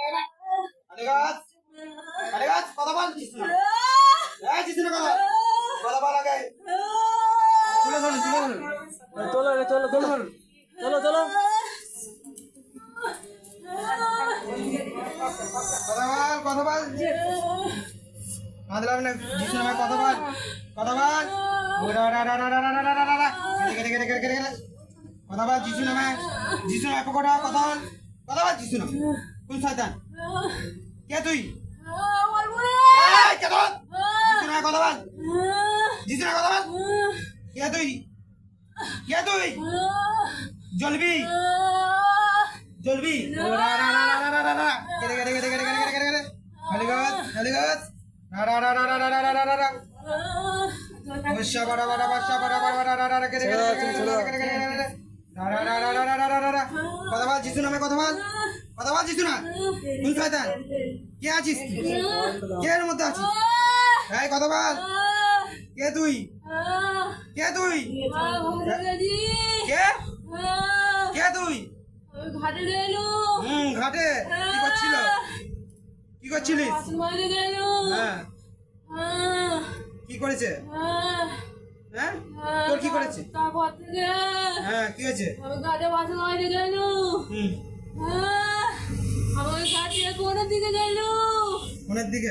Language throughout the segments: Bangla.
আলিগাছ আলিগাছ কথা বল জিসু না এই জিসু না কথা বল আগে চলো চলো চলো চলো চলো চলো চলো চলো কথা বল মাদলাম না জিসু না কথা বল কথা বল কথা বল জিসু না পকড়া কথা বল জিসু না কোন শয়তান কে তুই কে তুই জিসু না কথা বল জিসু না কথা বল কে তুই জ্বলবি আলিগাছ বর্ষা বড় বড় বর্ষা বড় বড় কথা বল জিসু নামে কথা বল জিসু না কোন শয়তান কে আছিস কে এর মধ্যে আছিস এই কথা বল কে তুই কে তুই তুই ঘাটে গেলো ঘাটে কি করছিলিস হ্যাঁ কি করেছে হ্যাঁ তোর কি করেছে তারপর থেকে হ্যাঁ কি হয়েছে আমি ঘাটে বাসা বাইরে গেল আমার ঘাটে কোনের দিকে গেল কোনের দিকে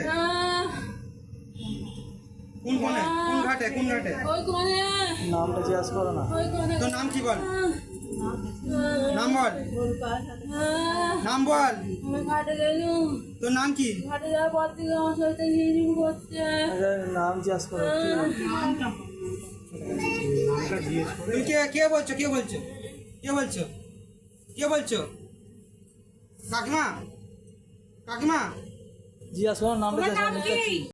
কোন ঘাটে ওই কোনে নামটা জিজ্ঞাসা করো না ওই কোনে তোর নাম কি বল নাম বল আমি ঘাটে গেল তোর নাম কি ঘাটে যাওয়ার পর থেকে আমার সাথে হিরিং করছে নাম জিজ্ঞাসা করো তুমি কে বলছো কাকিমা জিজ্ঞাসা করো নামটা জিজ্ঞাসা করো